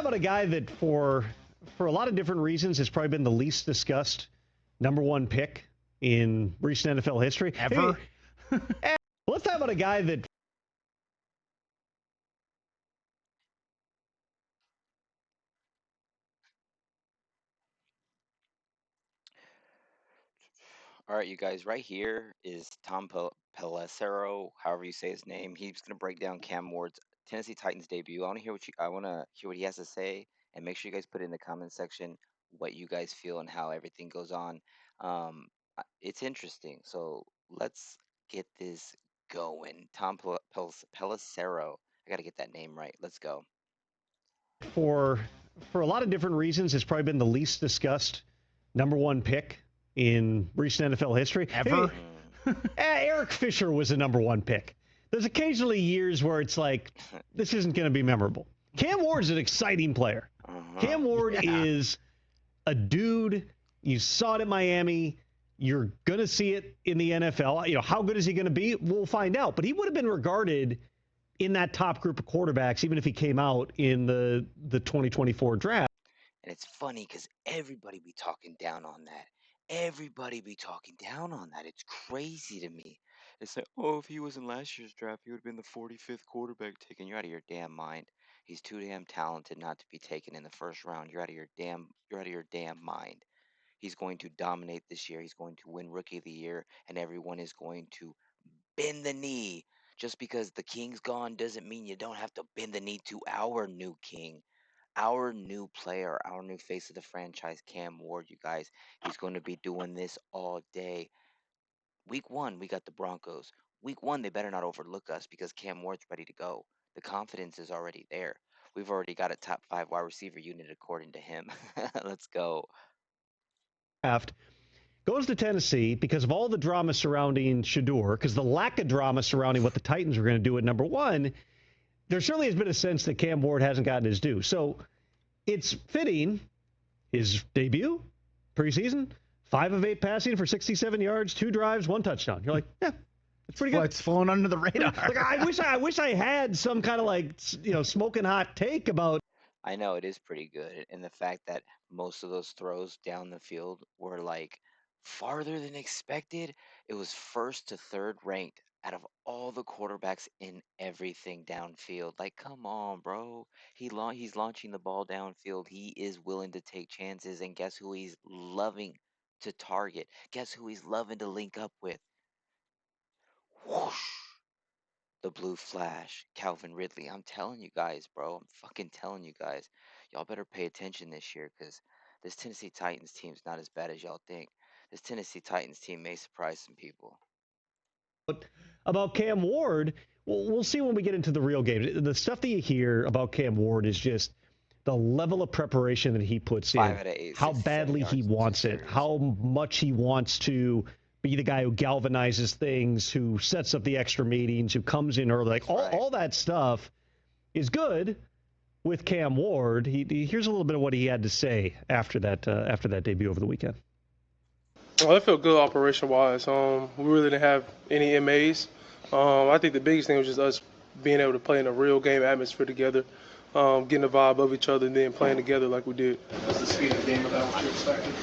about a guy that for a lot of different reasons has probably been the least discussed #1 pick in recent NFL history. Ever? Let's talk about a guy that All right, you guys, right here is Tom Pelissero, however you say his name. He's going to break down Cam Ward's Tennessee Titans debut. I want to hear what he has to say, and make sure you guys put it in the comment section what you guys feel and how everything goes on. It's interesting, so let's get this going. Tom Pelissero. I got to get that name right. Let's go. for a lot of different reasons has probably been the least discussed #1 pick in recent NFL history. Ever? Eric Fisher was a #1 pick. There's occasionally years where it's like, this isn't going to be memorable. Cam Ward's an exciting player. Cam Ward is a dude. You saw it at Miami. You're going to see it in the NFL. You know, how good is he going to be? We'll find out. But he would have been regarded in that top group of quarterbacks, even if he came out in the 2024 draft. And it's funny because everybody be talking down on that. Everybody be talking down on that. It's crazy to me. It's like, oh, if he was in last year's draft, he would have been the 45th quarterback taken. You're out of your damn mind. He's too damn talented not to be taken in the first round. You're out of your damn mind. He's going to dominate this year. He's going to win Rookie of the Year, and everyone is going to bend the knee. Just because the king's gone doesn't mean you don't have to bend the knee to our new king. Our new player, our new face of the franchise, Cam Ward, you guys. He's going to be doing this all day. Week 1, we got the Broncos. Week 1, they better not overlook us because Cam Ward's ready to go. The confidence is already there. We've already got a top 5 wide receiver unit according to him. Let's go. Draft goes to Tennessee because of all the drama surrounding Shedeur, because the lack of drama surrounding what the Titans were going to do at #1. There certainly has been a sense that Cam Ward hasn't gotten his due. So it's fitting, his debut, preseason, 5 of 8 passing for 67 yards, 2 drives, 1 touchdown. You're like, yeah, it's pretty good. It's flown under the radar. Like, I wish I had some kind of like, smoking hot take about. I know it is pretty good. And the fact that most of those throws down the field were like farther than expected. It was first to third ranked out of all the quarterbacks in everything downfield. Like, come on, bro. He's launching the ball downfield. He is willing to take chances. And guess who he's loving to target? Guess who he's loving to link up with? Whoosh. The blue flash, Calvin Ridley. I'm telling you guys, bro. I'm fucking telling you guys. Y'all better pay attention this year because this Tennessee Titans team's not as bad as y'all think. This Tennessee Titans team may surprise some people. About Cam Ward, we'll see when we get into the real game. The stuff that you hear about Cam Ward is just the level of preparation that he puts 5 in, out of 8, how 67 badly he yards, wants it, 6 how much he wants to be the guy who galvanizes things, who sets up the extra meetings, who comes in early. Like all that stuff is good with Cam Ward. Here's a little bit of what he had to say after that debut over the weekend. Well, it felt good operation-wise. We really didn't have any MAs. I think the biggest thing was just us being able to play in a real game atmosphere together, getting the vibe of each other, and then playing together like we did. Was the speed of the game about what you expected?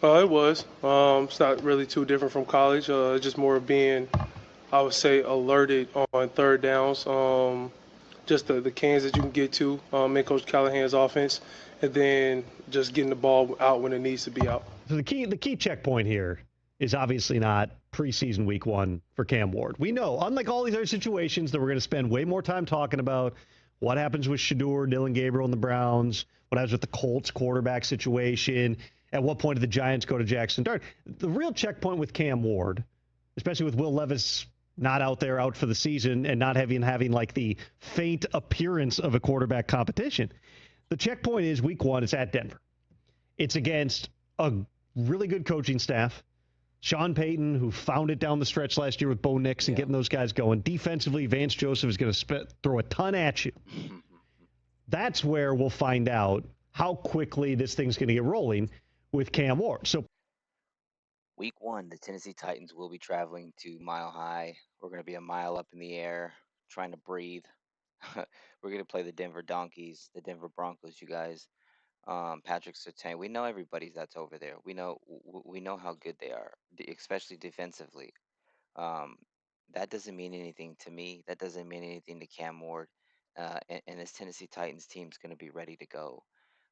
It was. It's not really too different from college. Just more of being, I would say, alerted on third downs. Just the cans that you can get to in Coach Callahan's offense, and then just getting the ball out when it needs to be out. So the key checkpoint here is obviously not preseason week 1 for Cam Ward. We know, unlike all these other situations that we're going to spend way more time talking about, what happens with Shedeur, Dylan Gabriel, and the Browns, what happens with the Colts quarterback situation, at what point do the Giants go to Jackson Dart? The real checkpoint with Cam Ward, especially with Will Levis not out for the season and not having like the faint appearance of a quarterback competition, the checkpoint is week 1. It's at Denver. It's against a really good coaching staff. Sean Payton, who found it down the stretch last year with Bo Nix and getting those guys going. Defensively, Vance Joseph is going to throw a ton at you. That's where we'll find out how quickly this thing's going to get rolling with Cam Ward. So, week 1, the Tennessee Titans will be traveling to Mile High. We're going to be a mile up in the air, trying to breathe. We're gonna play the Denver Donkeys, the Denver Broncos, you guys. Patrick Surtain. We know everybody that's over there. We know how good they are, especially defensively. Um, that doesn't mean anything to me. That doesn't mean anything to Cam Ward. And this Tennessee Titans team's going to be ready to go.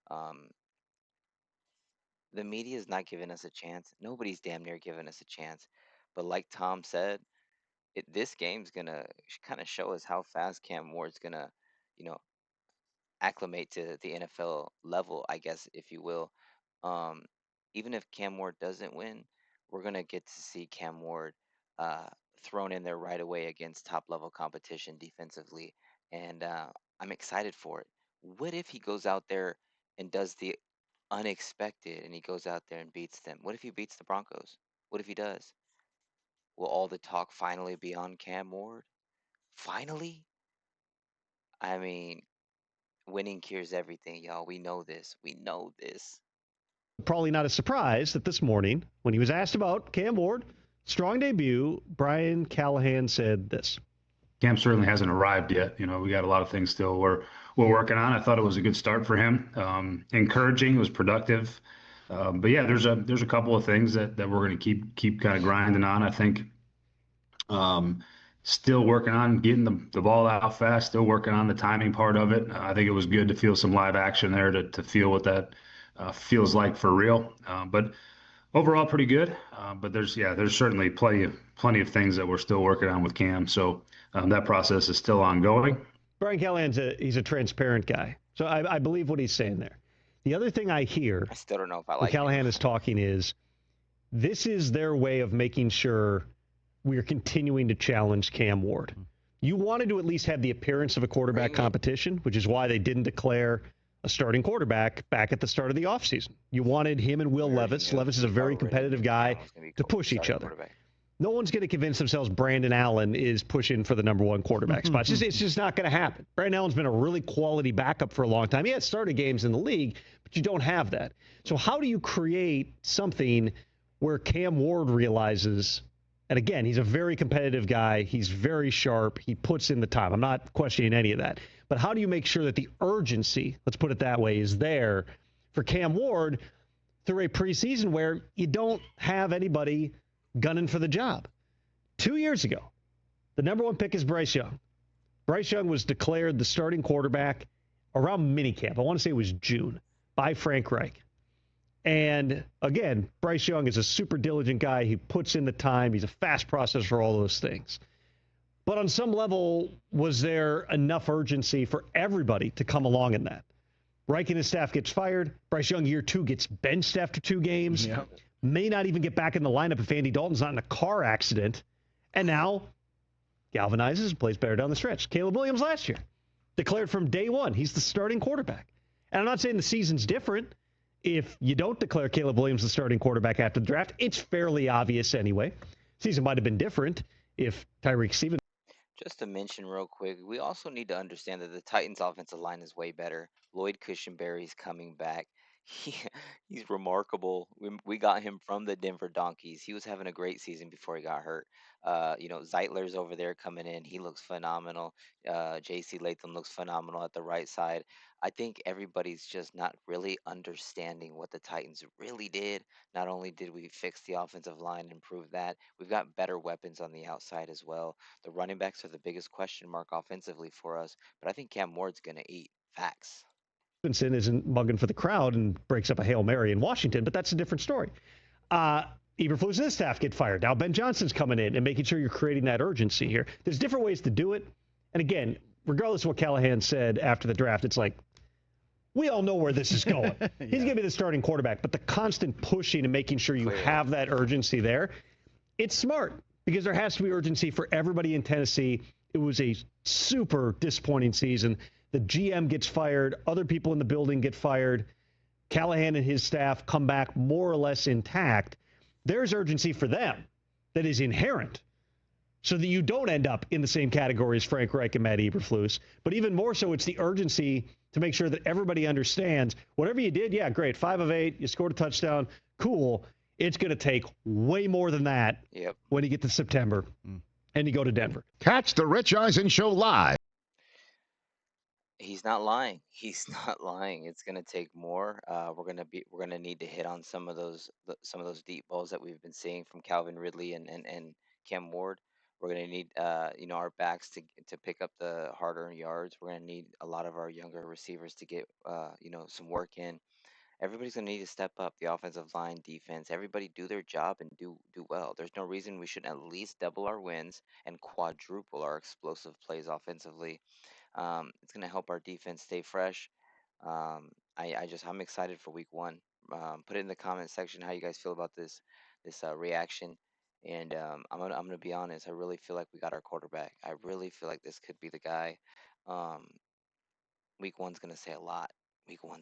Um, the media is not giving us a chance. Nobody's damn near giving us a chance. But like Tom said, this game's going to kind of show us how fast Cam Ward's going to, you know, acclimate to the NFL level, I guess, if you will. Um, Even if Cam Ward doesn't win, we're gonna get to see Cam Ward uh, thrown in there right away against top level competition defensively, and I'm excited for it. What if he goes out there and does the unexpected, and he goes out there and beats them? What if he beats the Broncos? What if he does? Will all the talk finally be on Cam Ward? Finally? I mean, winning cures everything, y'all. We know this. We know this. Probably not a surprise that this morning, when he was asked about Cam Ward, strong debut, Brian Callahan said this. Cam certainly hasn't arrived yet. We got a lot of things still we're working on. I thought it was a good start for him. Encouraging, it was productive. But yeah, there's a couple of things that we're going to keep kind of grinding on. I think still working on getting the ball out fast. Still working on the timing part of it. I think it was good to feel some live action there to feel what that feels like for real. But overall, pretty good. But there's certainly plenty of things that we're still working on with Cam. So that process is still ongoing. Brian Callahan's he's a transparent guy. So I believe what he's saying there. The other thing I hear I still don't know if I when like Callahan him. is talking is this is their way of making sure we are continuing to challenge Cam Ward. You wanted to at least have the appearance of a quarterback competition, which is why they didn't declare a starting quarterback back at the start of the offseason. You wanted him and Will Levis. Levis is a very competitive guy to push each other. No one's going to convince themselves Brandon Allen is pushing for the number one quarterback spot. It's just not going to happen. Brandon Allen's been a really quality backup for a long time. He had started games in the league, but you don't have that. So how do you create something where Cam Ward realizes, and again, he's a very competitive guy. He's very sharp. He puts in the time. I'm not questioning any of that. But how do you make sure that the urgency, let's put it that way, is there for Cam Ward through a preseason where you don't have anybody gunning for the job? 2 years ago, the number one pick is Bryce Young. Bryce Young was declared the starting quarterback around minicamp. I want to say it was June, by Frank Reich. And again, Bryce Young is a super diligent guy. He puts in the time. He's a fast processor, all those things. But on some level, was there enough urgency for everybody to come along in that? Reich and his staff gets fired. Bryce Young, year two, gets benched after 2 games. Yep. May not even get back in the lineup if Andy Dalton's not in a car accident. And now galvanizes and plays better down the stretch. Caleb Williams last year, declared from day one, he's the starting quarterback. And I'm not saying the season's different. If you don't declare Caleb Williams the starting quarterback after the draft, it's fairly obvious anyway. Season might have been different if Tyreek Stevens. Just to mention real quick, we also need to understand that the Titans' offensive line is way better. Lloyd Cushenberry's coming back. He's remarkable. We got him from the Denver Donkeys. He was having a great season before he got hurt. Zeitler's over there coming in. He looks phenomenal. J.C. Latham looks phenomenal at the right side. I think everybody's just not really understanding what the Titans really did. Not only did we fix the offensive line, improve that, we've got better weapons on the outside as well. The running backs are the biggest question mark offensively for us, but I think Cam Ward's going to eat. Facts. Stevenson isn't mugging for the crowd and breaks up a Hail Mary in Washington, but that's a different story. Eberflus and his staff get fired. Now Ben Johnson's coming in and making sure you're creating that urgency here. There's different ways to do it. And again, regardless of what Callahan said after the draft, it's like, we all know where this is going. Yeah. He's going to be the starting quarterback, but the constant pushing and making sure you have that urgency there, it's smart because there has to be urgency for everybody in Tennessee. It was a super disappointing season. The GM gets fired. Other people in the building get fired. Callahan and his staff come back more or less intact. There's urgency for them that is inherent so that you don't end up in the same category as Frank Reich and Matt Eberflus. But even more so, it's the urgency to make sure that everybody understands whatever you did, yeah, great. 5 of 8, you scored a touchdown. Cool. It's going to take way more than that when you get to September and you go to Denver. Catch the Rich Eisen Show live. He's not lying. He's not lying. It's gonna take more. We're gonna need to hit on some of those deep balls that we've been seeing from Calvin Ridley and Cam Ward. We're gonna need our backs to pick up the harder yards. We're gonna need a lot of our younger receivers to get some work in. Everybody's gonna need to step up. The offensive line, defense, everybody do their job and do well. There's no reason we shouldn't at least double our wins and quadruple our explosive plays offensively. It's going to help our defense stay fresh. I'm excited for week one. Put it in the comment section how you guys feel about this reaction. And I'm gonna be honest. I really feel like we got our quarterback. I really feel like this could be the guy. Um, week one's gonna say a lot. Week one.